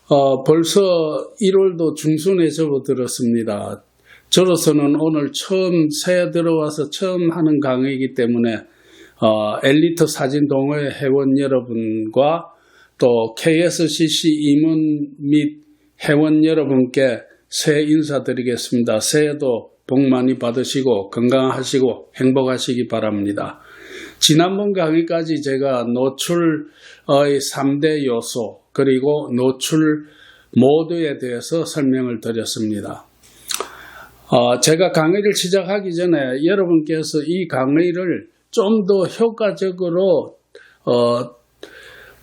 벌써 1월도 중순에 접어들었습니다. 저로서는 오늘 새해 들어와서 처음 하는 강의이기 때문에 엘리트 사진 동호회 회원 여러분과 또 KSCC 임원 및 회원 여러분께 새해 인사드리겠습니다. 새해도 복 많이 받으시고 건강하시고 행복하시기 바랍니다. 지난번 강의까지 제가 노출의 3대 요소 그리고 노출 모드에 대해서 설명을 드렸습니다. 제가 강의를 시작하기 전에 여러분께서 이 강의를 좀 더 효과적으로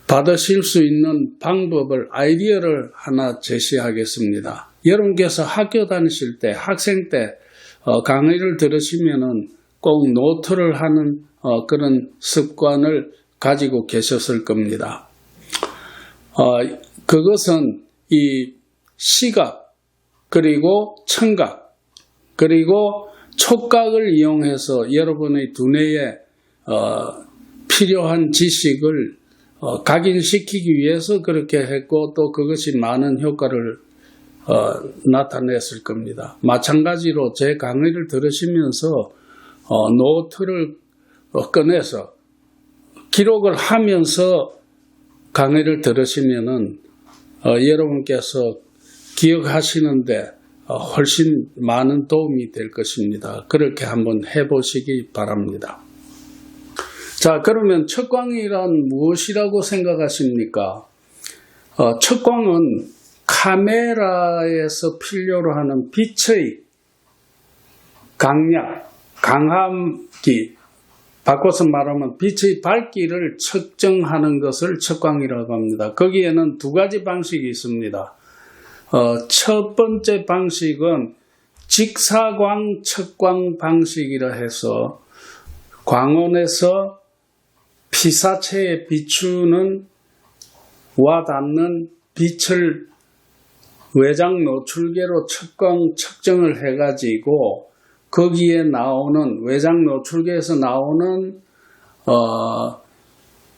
받으실 수 있는 방법을, 아이디어를 하나 제시하겠습니다. 여러분께서 학교 다니실 때, 학생 때 강의를 들으시면은 꼭 노트를 하는 그런 습관을 가지고 계셨을 겁니다. 그것은 이 시각, 그리고 청각, 그리고 촉각을 이용해서 여러분의 두뇌에 필요한 지식을 각인시키기 위해서 그렇게 했고 또 그것이 많은 효과를 나타냈을 겁니다. 마찬가지로 제 강의를 들으시면서 노트를 꺼내서 기록을 하면서 강의를 들으시면은 여러분께서 기억하시는데 훨씬 많은 도움이 될 것입니다. 그렇게 한번 해보시기 바랍니다. 자, 그러면 척광이란 무엇이라고 생각하십니까? 척광은 카메라에서 필요로 하는 빛의 강약, 강함기, 바꿔서 말하면 빛의 밝기를 측정하는 것을 척광이라고 합니다. 거기에는 두 가지 방식이 있습니다. 첫 번째 방식은 직사광 척광 방식이라 해서 광원에서 피사체에 비추는 와닿는 빛을 외장 노출계로 측정을 해가지고 거기에 나오는 외장 노출계에서 나오는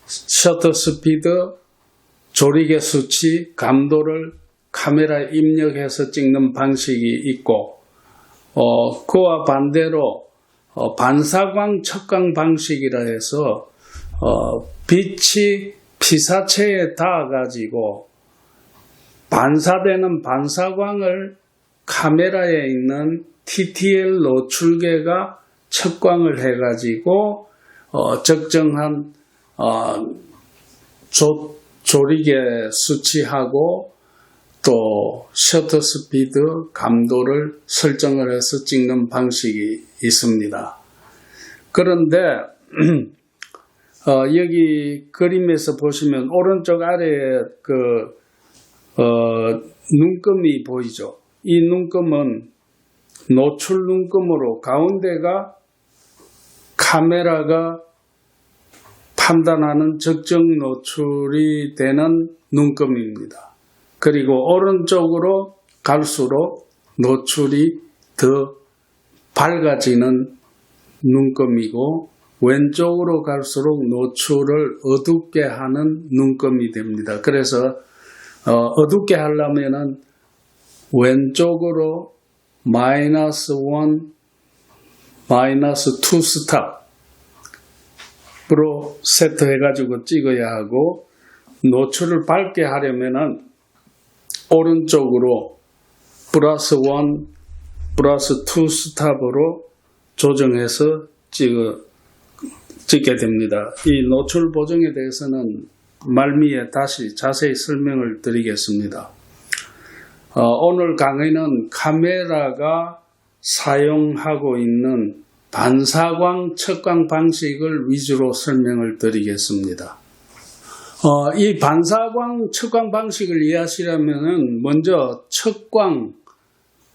셔터 스피드, 조리개 수치, 감도를 카메라에 입력해서 찍는 방식이 있고 그와 반대로 반사광 척광 방식이라 해서 빛이 피사체에 닿아가지고 반사되는 반사광을 카메라에 있는 TTL 노출계가 척광을 해가지고 적정한 조리개 수치하고 또 셔터 스피드, 감도를 설정을 해서 찍는 방식이 있습니다. 그런데 여기 그림에서 보시면 오른쪽 아래에 눈금이 보이죠? 이 눈금은 노출 눈금으로 가운데가 카메라가 판단하는 적정 노출이 되는 눈금입니다. 그리고 오른쪽으로 갈수록 노출이 더 밝아지는 눈금이고 왼쪽으로 갈수록 노출을 어둡게 하는 눈금이 됩니다. 그래서 어둡게 하려면은 왼쪽으로 -1, -2 스탑으로 세트해가지고 찍어야 하고 노출을 밝게 하려면은 오른쪽으로 +1, +2 스탑으로 조정해서 찍게 됩니다. 이 노출 보정에 대해서는 말미에 다시 자세히 설명을 드리겠습니다. 오늘 강의는 카메라가 사용하고 있는 반사광 척광 방식을 위주로 설명을 드리겠습니다. 이 반사광 척광 방식을 이해하시려면 먼저 척광,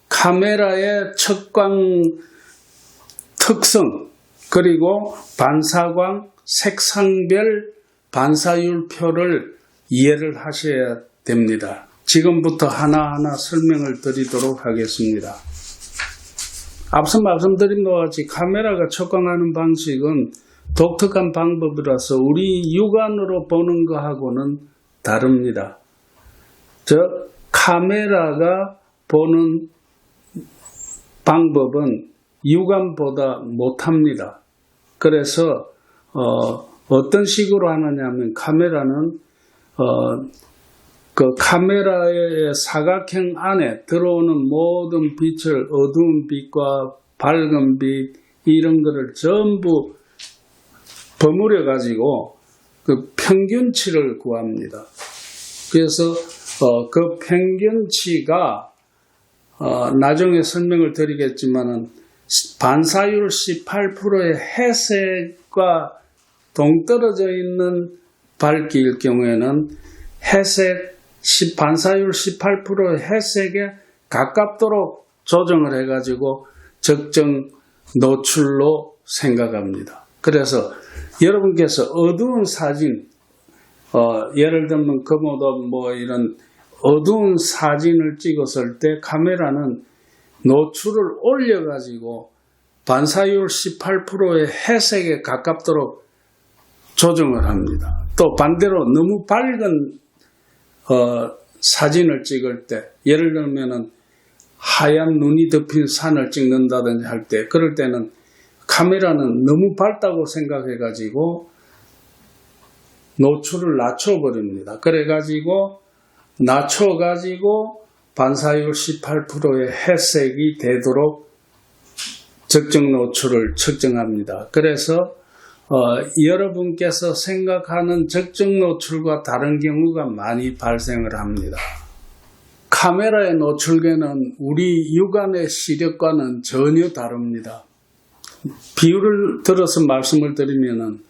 카메라의 척광 특성, 그리고 반사광 색상별 반사율표를 이해를 하셔야 됩니다. 지금부터 하나하나 설명을 드리도록 하겠습니다. 앞서 말씀드린 것 같이 카메라가 척광하는 방식은 독특한 방법이라서 우리 육안으로 보는 것하고는 다릅니다. 즉 카메라가 보는 방법은 육안보다 못합니다. 그래서 어떤 식으로 하느냐면 카메라는 그 카메라의 사각형 안에 들어오는 모든 빛을 어두운 빛과 밝은 빛 이런 거를 전부 버무려 가지고 그 평균치를 구합니다. 그래서 그 평균치가 나중에 설명을 드리겠지만은 반사율 18%의 회색과 동떨어져 있는 밝기일 경우에는 반사율 18%의 회색에 가깝도록 조정을 해가지고 적정 노출로 생각합니다. 그래서 여러분께서 어두운 사진, 예를 들면 거모도 뭐 이런 어두운 사진을 찍었을 때 카메라는 노출을 올려가지고 반사율 18%의 회색에 가깝도록 조정을 합니다. 또 반대로 너무 밝은 사진을 찍을 때, 예를 들면은 하얀 눈이 덮인 산을 찍는다든지 할 때, 그럴 때는 카메라는 너무 밝다고 생각해가지고 노출을 낮춰버립니다. 그래가지고 낮춰가지고 반사율 18%의 회색이 되도록 적정 노출을 측정합니다. 그래서 여러분께서 생각하는 적정 노출과 다른 경우가 많이 발생을 합니다. 카메라의 노출계는 우리 육안의 시력과는 전혀 다릅니다. 비유를 들어서 말씀을 드리면은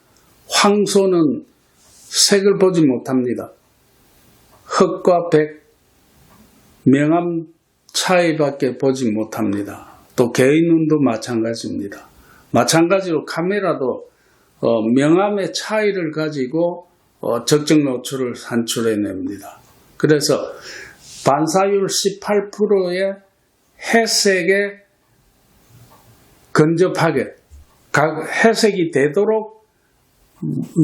황소는 색을 보지 못합니다. 흑과 백, 명암 차이밖에 보지 못합니다. 또 개의 눈도 마찬가지입니다. 마찬가지로 카메라도 명암의 차이를 가지고 적정 노출을 산출해냅니다. 그래서 반사율 18%의 회색에 근접하게 회색이 되도록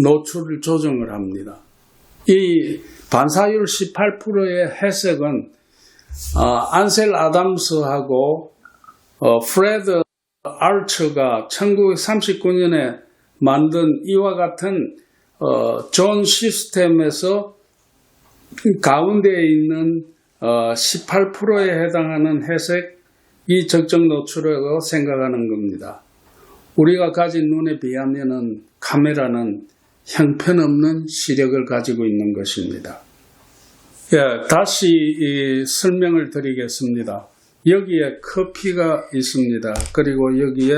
노출을 조정을 합니다. 이 반사율 18%의 회색은 안셀 아담스하고 프레드 알처가 1939년에 만든 이와 같은 존 시스템에서 가운데에 있는 18%에 해당하는 회색이 적정 노출이라고 생각하는 겁니다. 우리가 가진 눈에 비하면 카메라는 형편없는 시력을 가지고 있는 것입니다. 예, 다시 설명을 드리겠습니다. 여기에 커피가 있습니다. 그리고 여기에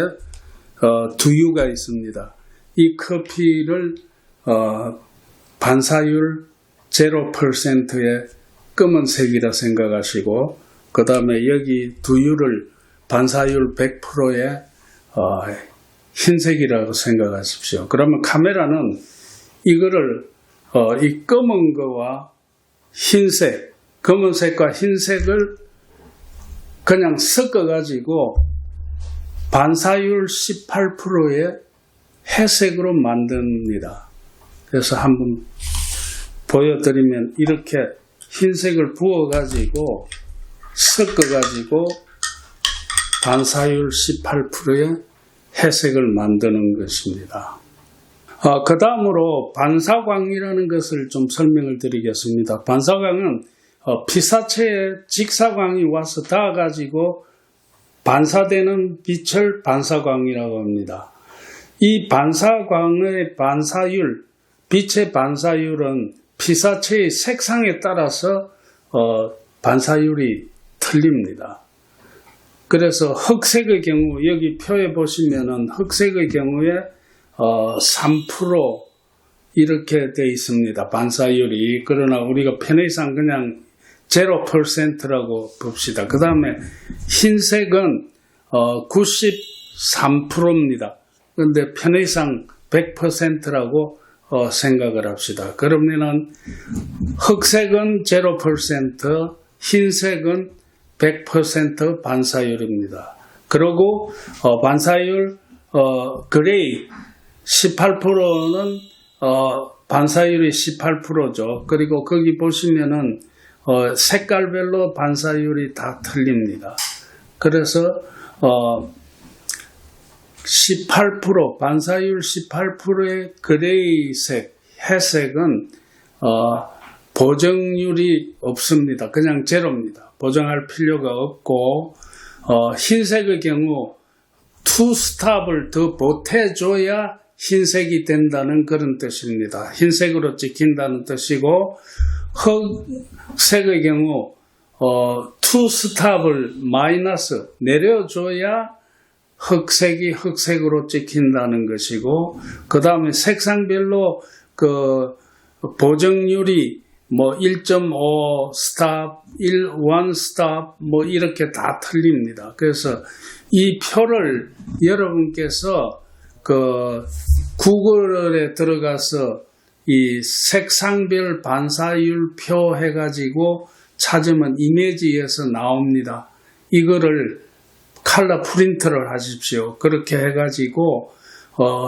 두유가 있습니다. 이 커피를 반사율 0%의 검은색이라 생각하시고, 그 다음에 여기 두유를 반사율 100%의 흰색이라고 생각하십시오. 그러면 카메라는 이거를 이 검은 거와 흰색, 검은색과 흰색을 그냥 섞어가지고 반사율 18%의 회색으로 만듭니다. 그래서 한번 보여드리면 이렇게 흰색을 부어가지고 섞어가지고 반사율 18%의 회색을 만드는 것입니다. 그 다음으로 반사광이라는 것을 좀 설명을 드리겠습니다. 반사광은 피사체에 직사광이 와서 닿아가지고 반사되는 빛을 반사광이라고 합니다. 이 반사광의 반사율, 빛의 반사율은 피사체의 색상에 따라서 반사율이 틀립니다. 그래서 흑색의 경우, 여기 표에 보시면은 흑색의 경우에 3% 이렇게 되어 있습니다. 반사율이. 그러나 우리가 편의상 그냥 0%라고 봅시다. 그 다음에 흰색은 93%입니다. 그런데 편의상 100%라고 생각을 합시다. 그러면은 흑색은 0%, 흰색은 100% 반사율입니다. 그리고 반사율 그레이 18%는 반사율이 18%죠. 그리고 거기 보시면은 색깔별로 반사율이 다 틀립니다. 그래서 18% 반사율 18%의 그레이색, 회색은 보정률이 없습니다. 그냥 제로입니다. 보정할 필요가 없고 흰색의 경우 투 스탑을 더 보태줘야 흰색이 된다는 그런 뜻입니다. 흰색으로 찍힌다는 뜻이고 흑색의 경우 투 스탑을 마이너스 내려줘야 흑색이 흑색으로 찍힌다는 것이고 그 다음에 색상별로 그 보정률이 뭐 1.5 스탑, 1 스탑 뭐 이렇게 다 틀립니다. 그래서 이 표를 여러분께서 그 구글에 들어가서 이 색상별 반사율 표 해가지고 찾으면 이미지에서 나옵니다. 이거를 컬러 프린트를 하십시오. 그렇게 해가지고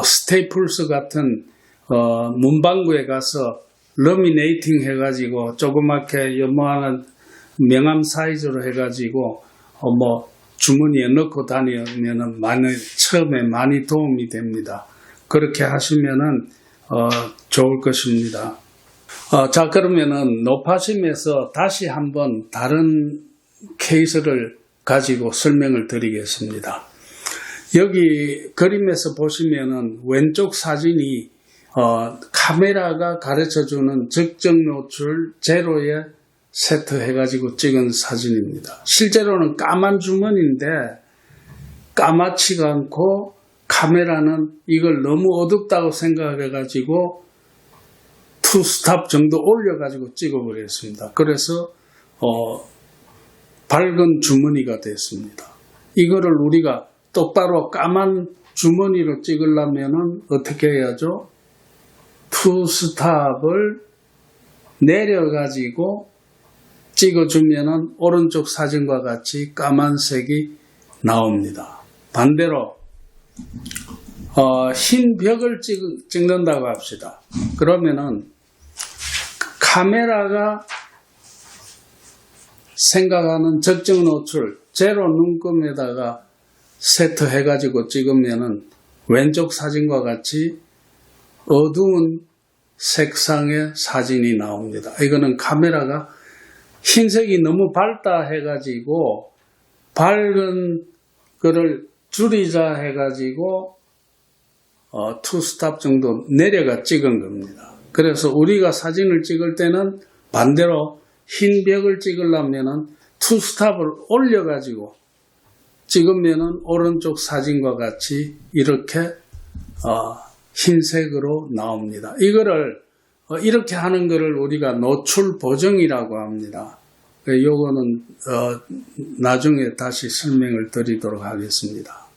스테이플스 같은 문방구에 가서 러미네이팅 해가지고 조그맣게 요만한 명암 사이즈로 해가지고 뭐 주머니에 넣고 다니면은 처음에 많이 도움이 됩니다. 그렇게 하시면은 좋을 것입니다. 자, 그러면은 노파심에서 다시 한번 다른 케이스를 가지고 설명을 드리겠습니다. 여기 그림에서 보시면은 왼쪽 사진이 카메라가 가르쳐주는 적정 노출 제로에 세트해가지고 찍은 사진입니다. 실제로는 까만 주머니인데 까맣지가 않고 카메라는 이걸 너무 어둡다고 생각해가지고 투 스탑 정도 올려가지고 찍어버렸습니다. 그래서 밝은 주머니가 됐습니다. 이거를 우리가 똑바로 까만 주머니로 찍으려면은 어떻게 해야죠? 투 스탑을 내려가지고 찍어주면은 오른쪽 사진과 같이 까만색이 나옵니다. 반대로 흰 벽을 찍는다고 합시다. 그러면은 카메라가 생각하는 적정 노출 제로 눈금에다가 세트해가지고 찍으면은 왼쪽 사진과 같이 어두운 색상의 사진이 나옵니다. 이거는 카메라가 흰색이 너무 밝다 해가지고 밝은 거를 줄이자 해가지고 투 스탑 정도 내려가 찍은 겁니다. 그래서 우리가 사진을 찍을 때는 반대로 흰 벽을 찍으려면은 투 스탑을 올려가지고 찍으면은 오른쪽 사진과 같이 이렇게 흰색으로 나옵니다. 이거를 이렇게 하는 것을 우리가 노출 보정이라고 합니다. 요거는 나중에 다시 설명을 드리도록 하겠습니다.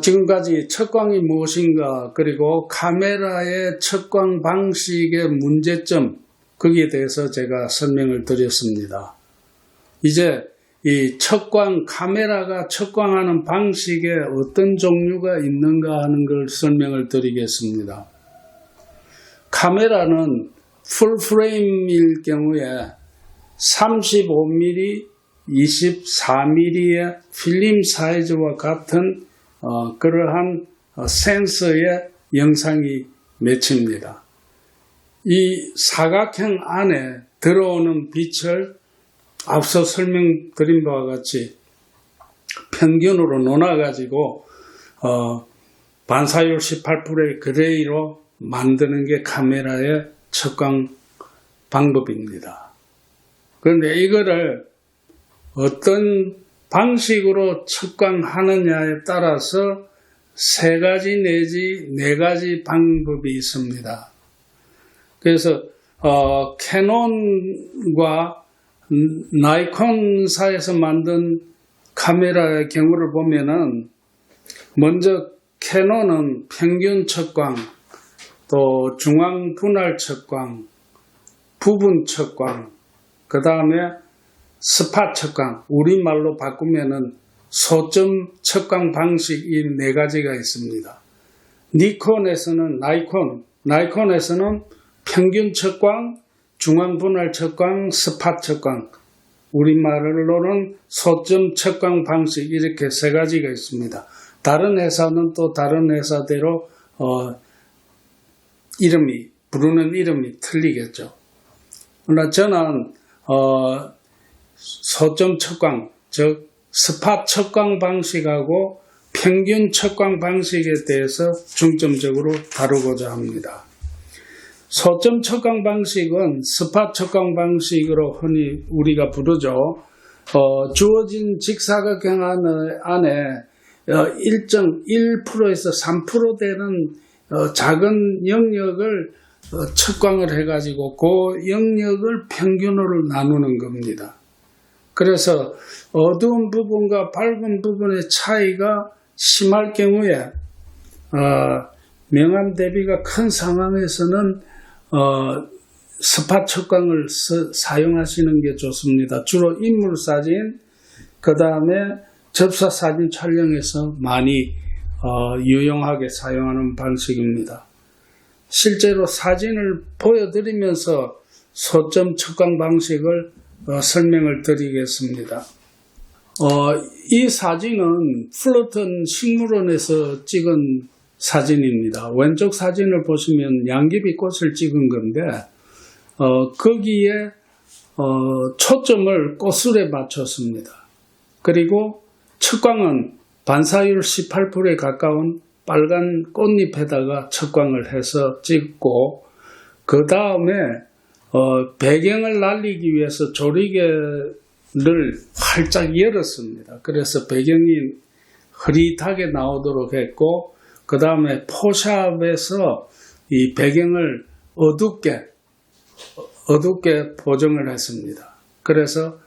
지금까지 척광이 무엇인가 그리고 카메라의 척광 방식의 문제점 거기에 대해서 제가 설명을 드렸습니다. 이제 이 카메라가 척광하는 방식에 어떤 종류가 있는가 하는 걸 설명을 드리겠습니다. 카메라는 풀프레임일 경우에 35mm, 24mm의 필름 사이즈와 같은 그러한 센서의 영상이 맺힙니다. 이 사각형 안에 들어오는 빛을 앞서 설명드린 바와 같이 평균으로 놓아가지고 반사율 18%의 그레이로 만드는 게 카메라의 척광 방법입니다. 그런데 이거를 어떤 방식으로 척광하느냐에 따라서 3가지 내지 4가지 방법이 있습니다. 그래서 캐논과 나이콘사에서 만든 카메라의 경우를 보면은 먼저 캐논은 평균 척광, 또 중앙 분할 척광, 부분 척광, 그 다음에 스팟 척광, 우리말로 바꾸면은 소점 척광 방식 이 4가지가 있습니다. 니콘에서는 나이콘에서는 평균 척광, 중앙분할 척광, 스팟 척광, 우리말로는 소점 척광 방식 이렇게 세 가지가 있습니다. 다른 회사는 또 다른 회사대로 부르는 이름이 틀리겠죠. 그러나 저는 소점 척광, 즉 스팟 척광 방식하고 평균 척광 방식에 대해서 중점적으로 다루고자 합니다. 소점 척광 방식은 스팟 척광 방식으로 흔히 우리가 부르죠. 주어진 직사각형 안에 일정 1%에서 3% 되는 작은 영역을 척광을 해가지고 그 영역을 평균으로 나누는 겁니다. 그래서 어두운 부분과 밝은 부분의 차이가 심할 경우에 명암 대비가 큰 상황에서는 스팟 척광을 사용하시는 게 좋습니다. 주로 인물 사진, 그 다음에 접사 사진 촬영에서 많이 유용하게 사용하는 방식입니다. 실제로 사진을 보여드리면서 소점 척광 방식을 설명을 드리겠습니다. 이 사진은 플루턴 식물원에서 찍은 사진입니다. 왼쪽 사진을 보시면 양귀비 꽃을 찍은 건데 거기에 초점을 꽃술에 맞췄습니다. 그리고 척광은 반사율 18%에 가까운 빨간 꽃잎에다가 척광을 해서 찍고 그 다음에 배경을 날리기 위해서 조리개를 활짝 열었습니다. 그래서 배경이 흐릿하게 나오도록 했고 그 다음에 포샵에서 이 배경을 어둡게 보정을 했습니다. 그래서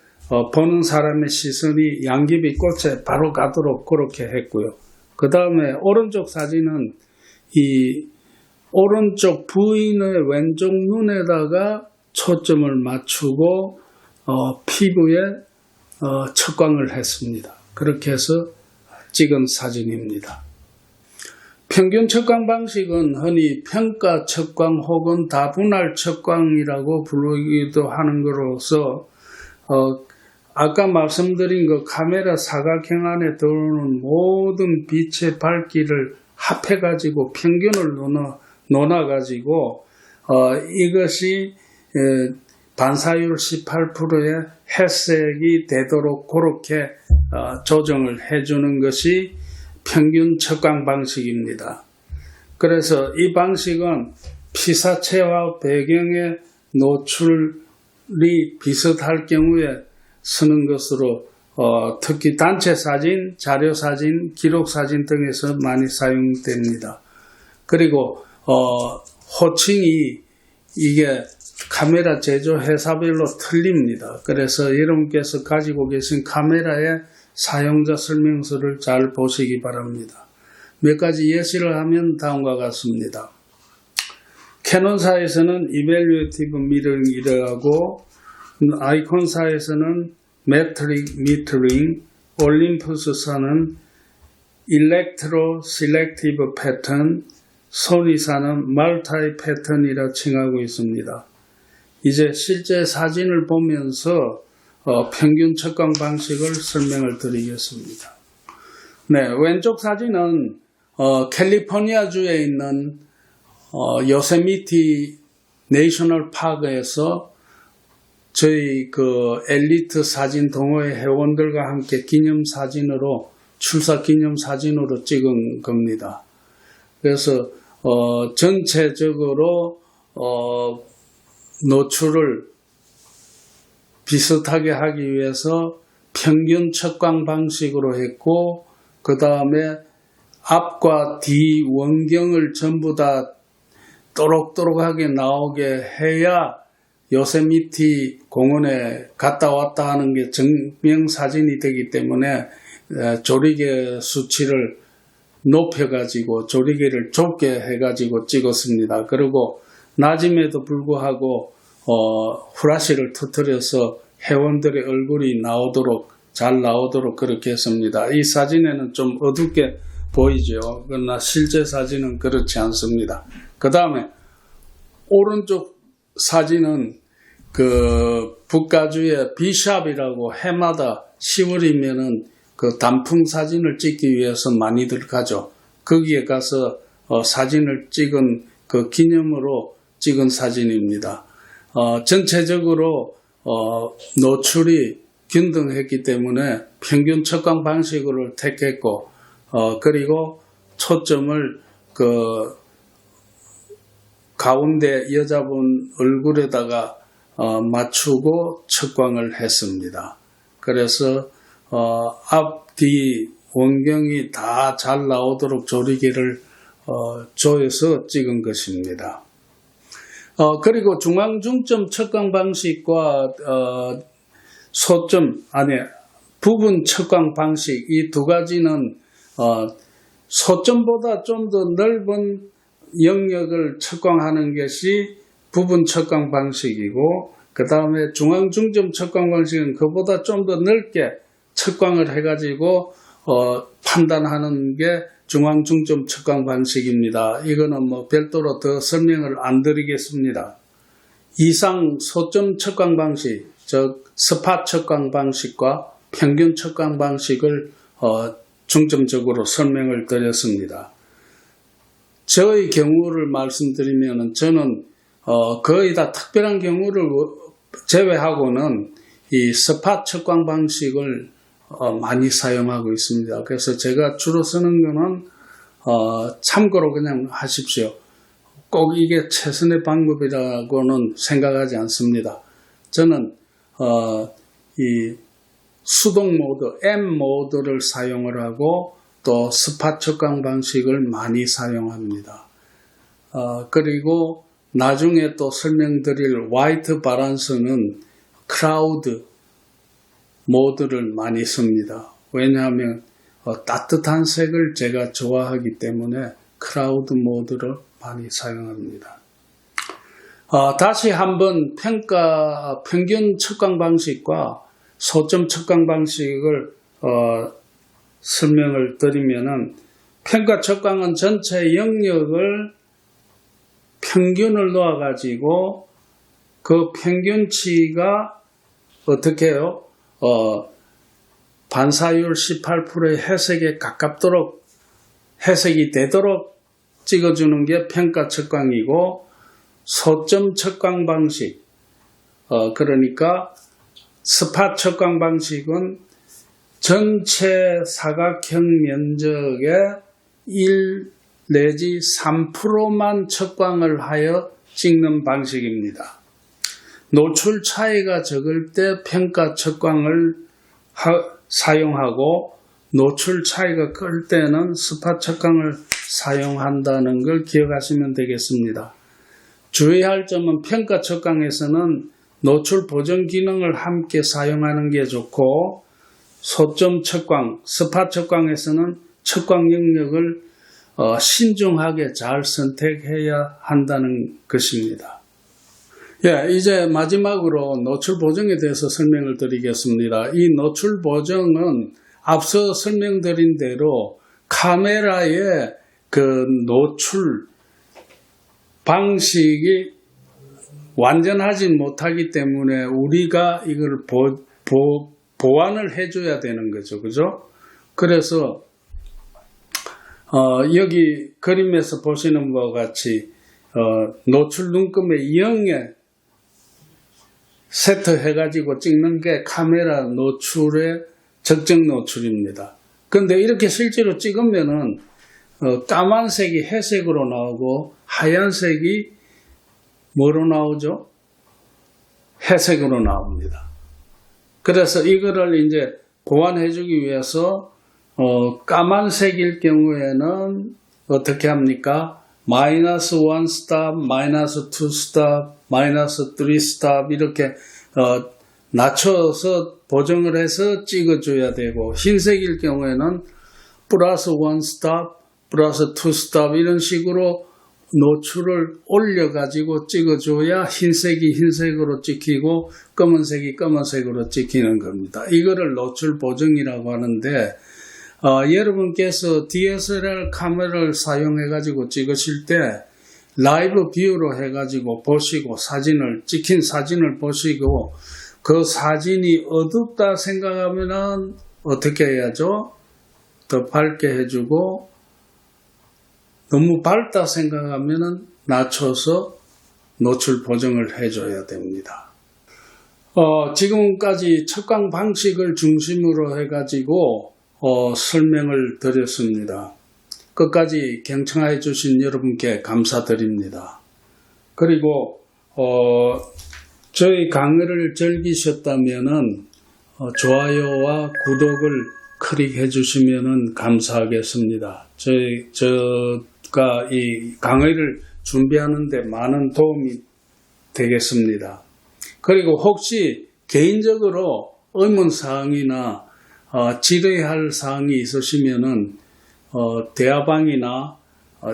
보는 사람의 시선이 양귀비 꽃에 바로 가도록 그렇게 했고요. 그 다음에 오른쪽 사진은 이 오른쪽 부인의 왼쪽 눈에다가 초점을 맞추고 피부에 척광을 했습니다. 그렇게 해서 찍은 사진입니다. 평균 척광 방식은 흔히 평가 척광 혹은 다분할 척광이라고 부르기도 하는 것으로서 아까 말씀드린 그 카메라 사각형 안에 들어오는 모든 빛의 밝기를 합해가지고 평균을 놓아가지고 이것이 반사율 18%의 햇색이 되도록 그렇게 조정을 해주는 것이 평균 척광 방식입니다. 그래서 이 방식은 피사체와 배경의 노출이 비슷할 경우에 쓰는 것으로 특히 단체 사진, 자료 사진, 기록 사진 등에서 많이 사용됩니다. 그리고 호칭이 이게 카메라 제조 회사별로 틀립니다. 그래서 여러분께서 가지고 계신 카메라의 사용자 설명서를 잘 보시기 바랍니다. 몇 가지 예시를 하면 다음과 같습니다. 캐논사에서는 Evaluative Mirroring이라고 아이콘사에서는 Metric Metering, 올림푸스사는 Electro Selective Pattern, 소니사는 Multi Pattern이라 칭하고 있습니다. 이제 실제 사진을 보면서 평균 척광 방식을 설명을 드리겠습니다. 네, 왼쪽 사진은 캘리포니아주에 있는 요세미티 내셔널 파크에서 저희 그 엘리트 사진 동호회 회원들과 함께 기념사진으로 출사 기념사진으로 찍은 겁니다. 그래서 전체적으로 노출을 비슷하게 하기 위해서 평균 척광 방식으로 했고 그 다음에 앞과 뒤 원경을 전부 다 또록또록하게 나오게 해야 요세미티 공원에 갔다 왔다 하는 게 증명사진이 되기 때문에 조리개 수치를 높여가지고 조리개를 좁게 해가지고 찍었습니다. 그리고 낮임에도 불구하고 후라시를 터뜨려서 회원들의 얼굴이 잘 나오도록 그렇게 했습니다. 이 사진에는 좀 어둡게 보이죠. 그러나 실제 사진은 그렇지 않습니다. 그 다음에 오른쪽 사진은 북가주의 비샵이라고 해마다 10월이면은 그 단풍 사진을 찍기 위해서 많이들 가죠. 거기에 가서 사진을 찍은 그 기념으로 찍은 사진입니다. 전체적으로 노출이 균등했기 때문에 평균 척광 방식을 택했고, 그리고 초점을 가운데 여자분 얼굴에다가 맞추고 척광을 했습니다. 그래서 앞, 뒤 원경이 다 잘 나오도록 조리개를 조여서 찍은 것입니다. 그리고 중앙중점 척광 방식과 부분 척광 방식, 이 두 가지는 소점보다 좀 더 넓은 영역을 척광하는 것이 부분 척광 방식이고, 그 다음에 중앙중점 척광 방식은 그보다 좀 더 넓게 척광을 해가지고 판단하는 게 중앙중점 척광 방식입니다. 이거는 별도로 더 설명을 안 드리겠습니다. 이상 소점 척광 방식, 즉 스팟 척광 방식과 평균 척광 방식을 중점적으로 설명을 드렸습니다. 저의 경우를 말씀드리면 저는 거의 다 특별한 경우를 제외하고는 이 스팟 척광 방식을 많이 사용하고 있습니다. 그래서 제가 주로 쓰는 거는 참고로 그냥 하십시오. 꼭 이게 최선의 방법이라고는 생각하지 않습니다. 저는 이 수동 모드, M 모드를 사용을 하고 또 스팟 척광 방식을 많이 사용합니다. 그리고 나중에 또 설명드릴 화이트 바란스는 크라우드 모드를 많이 씁니다. 왜냐하면 따뜻한 색을 제가 좋아하기 때문에 크라우드 모드를 많이 사용합니다. 다시 한번 평균 척광 방식과 소점 척광 방식을 설명을 드리면은, 평가 척광은 전체 영역을 평균을 놓아가지고 그 평균치가 어떻게 해요? 반사율 18%의 해석에 가깝도록 해석이 되도록 찍어주는 게 평가 척광이고, 소점 척광 방식, 그러니까 스팟 척광 방식은 전체 사각형 면적의 1 내지 3%만 척광을 하여 찍는 방식입니다. 노출 차이가 적을 때 평가 척광을 사용하고, 노출 차이가 클 때는 스팟 척광을 사용한다는 걸 기억하시면 되겠습니다. 주의할 점은 평가 척광에서는 노출 보정 기능을 함께 사용하는 게 좋고, 소점 척광, 스팟 척광에서는 척광 영역을 신중하게 잘 선택해야 한다는 것입니다. 이제 마지막으로 노출 보정에 대해서 설명을 드리겠습니다. 이 노출 보정은 앞서 설명드린 대로 카메라의 그 노출 방식이 완전하지 못하기 때문에 우리가 이걸 보완을 해줘야 되는 거죠. 그죠? 그래서 여기 그림에서 보시는 바와 같이 노출 눈금의 0에 세트해가지고 찍는 게 카메라 노출의 적정 노출입니다. 근데 이렇게 실제로 찍으면은 까만색이 회색으로 나오고 하얀색이 뭐로 나오죠? 회색으로 나옵니다. 그래서 이거를 이제 보완해주기 위해서 까만색일 경우에는 어떻게 합니까? 마이너스 1 스탑, 마이너스 2 스탑, 마이너스 3 스탑 이렇게 낮춰서 보정을 해서 찍어줘야 되고, 흰색일 경우에는 플러스 1 스탑, 플러스 2 스탑 이런 식으로 노출을 올려가지고 찍어줘야 흰색이 흰색으로 찍히고 검은색이 검은색으로 찍히는 겁니다. 이거를 노출 보정이라고 하는데, 여러분께서 DSLR 카메라를 사용해가지고 찍으실 때 라이브 뷰로 해가지고 보시고 찍힌 사진을 보시고 그 사진이 어둡다 생각하면은 어떻게 해야죠? 더 밝게 해주고 너무 밝다 생각하면은 낮춰서 노출 보정을 해줘야 됩니다. 지금까지 척광 방식을 중심으로 해가지고 설명을 드렸습니다. 끝까지 경청해 주신 여러분께 감사드립니다. 그리고 저희 강의를 즐기셨다면은 좋아요와 구독을 클릭해 주시면 감사하겠습니다. 제가 이 강의를 준비하는 데 많은 도움이 되겠습니다. 그리고 혹시 개인적으로 의문사항이나 질의할 사항이 있으시면은 대화방이나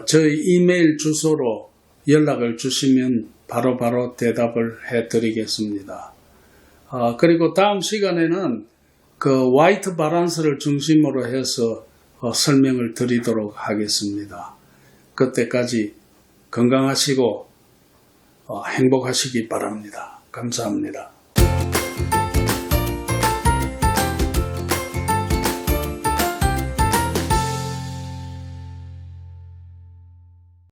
저희 이메일 주소로 연락을 주시면 바로바로 대답을 해드리겠습니다. 그리고 다음 시간에는 그 화이트 바란스를 중심으로 해서 설명을 드리도록 하겠습니다. 그때까지 건강하시고 행복하시기 바랍니다. 감사합니다.